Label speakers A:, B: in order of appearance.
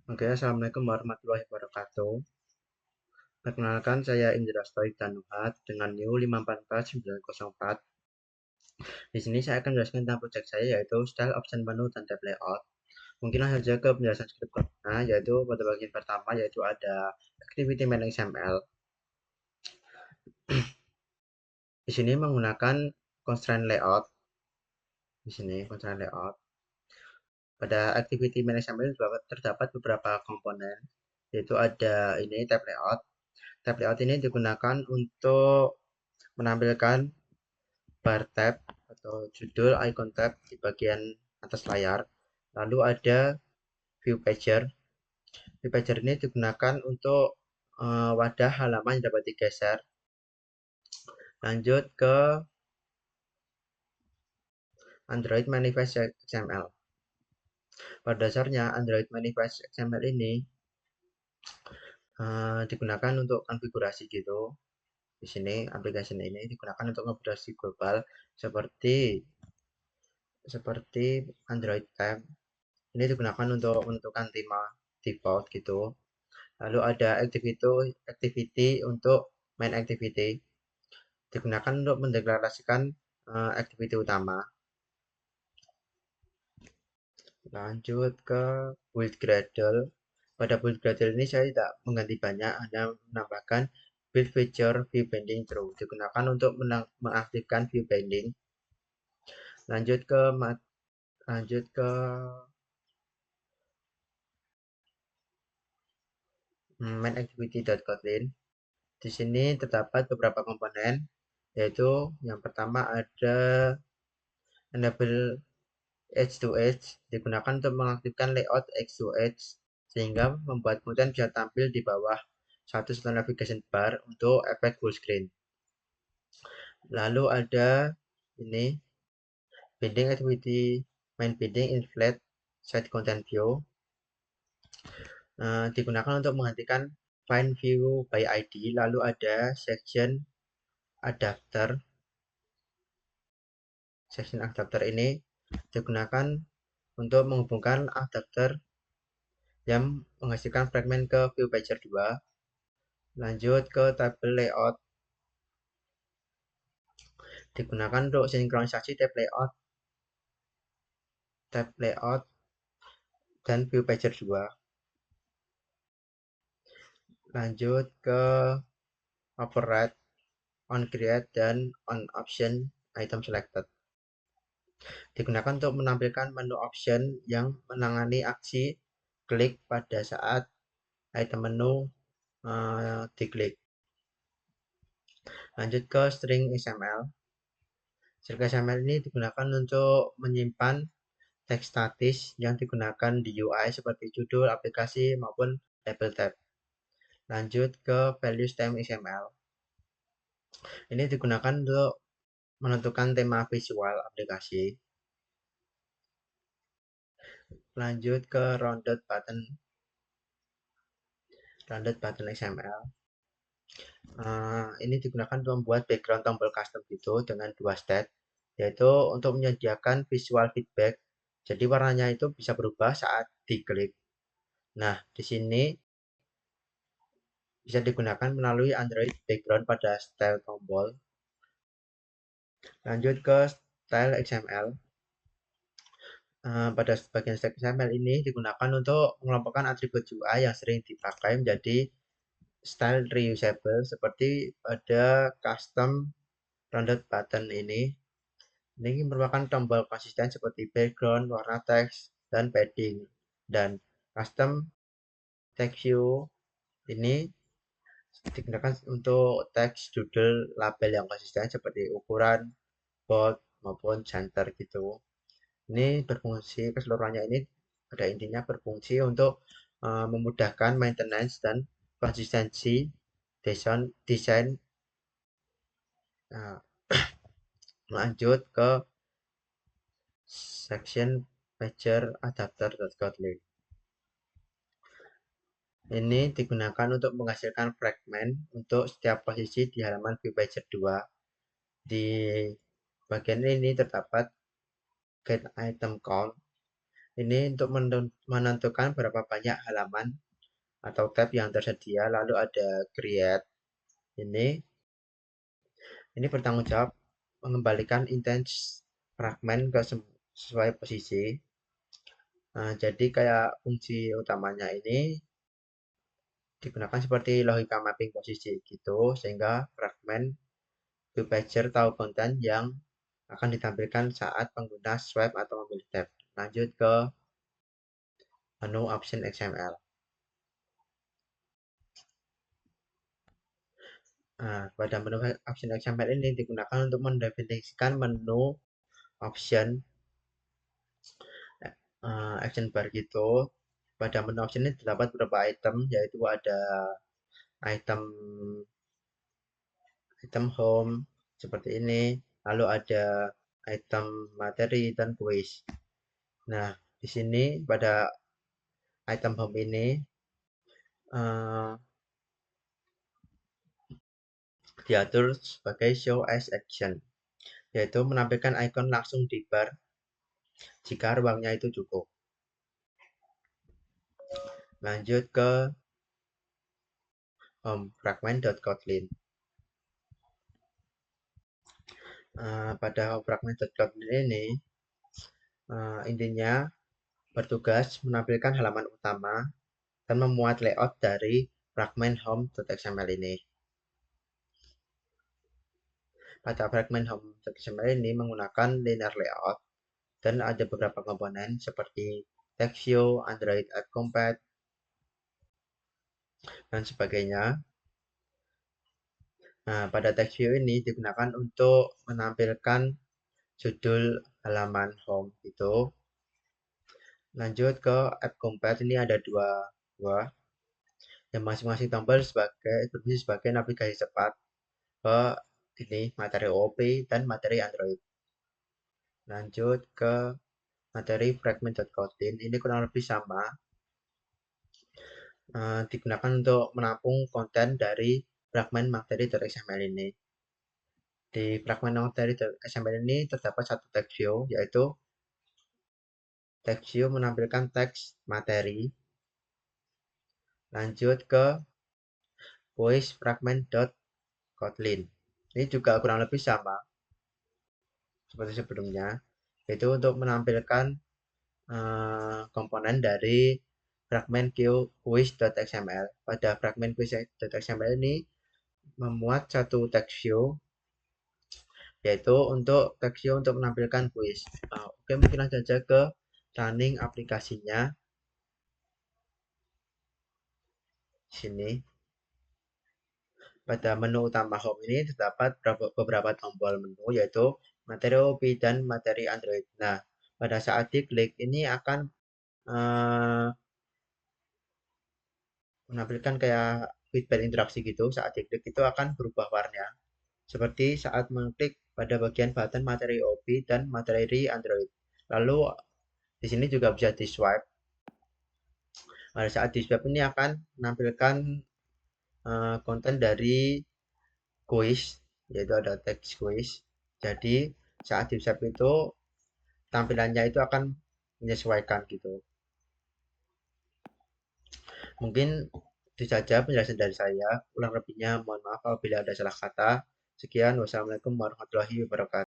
A: Oke, Assalamualaikum warahmatullahi wabarakatuh. Perkenalkan, saya Indra Stoik Tanuhat dengan NIU 544904. Di sini saya akan menjelaskan tentang proyek saya yaitu Style Option Menu dan Tab Layout. Mungkin langsung saja ke penjelasan script-nya, yaitu pada bagian pertama yaitu ada Activity Main XML. Di sini menggunakan constraint layout. Di sini constraint layout. Pada Activity Main XML terdapat beberapa komponen, yaitu ada ini tab layout. Tab layout ini digunakan untuk menampilkan bar tab atau judul icon tab di bagian atas layar. Lalu ada view pager. View pager ini digunakan untuk wadah halaman yang dapat digeser. Lanjut ke Android Manifest XML. Pada dasarnya Android Manifest XML ini digunakan untuk konfigurasi gitu. Di sini aplikasi ini digunakan untuk konfigurasi global seperti Android Tab. Ini digunakan untuk menentukan tema default gitu. Lalu ada activity untuk main activity. Digunakan untuk mendeklarasikan activity utama. Lanjut ke build Gradle. Pada build Gradle ini saya tidak mengganti banyak, hanya menambahkan build feature view binding true. Digunakan untuk mengaktifkan view binding. Lanjut ke main activity.kotlin. Di sini terdapat beberapa komponen, yaitu yang pertama ada enable edge to edge, digunakan untuk mengaktifkan layout edge to edge sehingga membuat konten bisa tampil di bawah satu setelah navigation bar untuk efek full screen. Lalu ada ini binding activity main binding in flat side content view, digunakan untuk menghentikan find view by ID. Lalu ada section adapter. Section adapter ini digunakan untuk menghubungkan adapter yang menghasilkan fragmen ke view pager 2. Lanjut ke tabel layout. Digunakan untuk sinkronisasi tab layout dan view pager 2. Lanjut ke override on create dan on option item selected. Digunakan untuk menampilkan menu option yang menangani aksi klik pada saat item menu diklik. Lanjut ke string XML. String XML ini digunakan untuk menyimpan teks statis yang digunakan di UI seperti judul aplikasi maupun label tab. Lanjut ke value stem XML. Ini digunakan untuk menentukan tema visual aplikasi. Lanjut ke rounded button XML. Ini digunakan untuk membuat background tombol custom gitu dengan 2 state, yaitu untuk menyediakan visual feedback. Jadi warnanya itu bisa berubah saat diklik. Nah, di sini bisa digunakan melalui Android background pada style tombol. Lanjut ke style XML. Pada bagian style XML ini digunakan untuk mengelompokkan atribut UI yang sering dipakai menjadi style reusable seperti pada custom rounded button ini. Ini merupakan tombol konsisten seperti background, warna teks, dan padding. Dan custom text view ini digunakan untuk teks judul label yang konsisten seperti ukuran, bold, maupun center gitu. Ini berfungsi keseluruhannya ini pada intinya berfungsi untuk memudahkan maintenance dan konsistensi desain. Lanjut ke section pager adapter.kotlin. Ini digunakan untuk menghasilkan fragmen untuk setiap posisi di halaman view pager 2. Di bagian ini terdapat get item count. Ini untuk menentukan berapa banyak halaman atau tab yang tersedia, lalu ada create. Ini bertanggung jawab mengembalikan intents fragmen ke sesuai posisi. Nah, jadi kayak fungsi utamanya ini digunakan seperti logika mapping posisi gitu, sehingga fragmen to pager tahu konten yang akan ditampilkan saat pengguna swipe atau memilih tab. Lanjut ke menu option XML. Nah, pada menu option XML ini digunakan untuk mendefinisikan menu option action bar gitu. Pada menu option ini terdapat beberapa item, yaitu ada item home seperti ini, lalu ada item materi dan quiz. Nah, di sini pada item home ini uh, diatur sebagai show as action, yaitu menampilkan icon langsung di bar jika ruangnya itu cukup. Lanjut ke home fragment.kotlin. Pada home fragment.kotlin ini intinya bertugas menampilkan halaman utama dan memuat layout dari fragment home.xml ini. Pada fragment home.xml ini menggunakan linear layout dan ada beberapa komponen seperti text view, Android app compat, dan sebagainya. Nah, pada text view ini digunakan untuk menampilkan judul halaman home itu. Lanjut ke app compat, ini ada dua yang masing-masing tombol berfungsi sebagai navigasi cepat ke ini materi OOP dan materi Android. Lanjut ke materi fragment.kotlin, ini kurang lebih sama, digunakan untuk menampung konten dari fragment materi.xml ini. Di fragment materi.xml ini terdapat satu text view, yaitu text view menampilkan teks materi. Lanjut ke voice fragment.kotlin. Ini juga kurang lebih sama seperti sebelumnya, yaitu untuk menampilkan komponen dari fragment quiz.xml. Pada fragment quiz.xml ini memuat satu text view, yaitu untuk text view untuk menampilkan quiz. Oke, mungkin langsung saja ke running aplikasinya. Sini. Pada menu utama home ini terdapat beberapa tombol menu, yaitu materi OP dan materi Android. Nah, pada saat diklik ini akan menampilkan kayak feedback interaksi gitu. Saat diklik itu akan berubah warna, seperti saat mengklik pada bagian button materi OP dan materi Android. Lalu di sini juga bisa di swipe. Pada saat di swipe ini akan menampilkan konten dari quiz, yaitu ada teks quiz. Jadi saat di swipe itu tampilannya itu akan menyesuaikan gitu. Mungkin itu saja penjelasan dari saya. Kurang lebihnya mohon maaf apabila ada salah kata. Sekian, wassalamualaikum warahmatullahi wabarakatuh.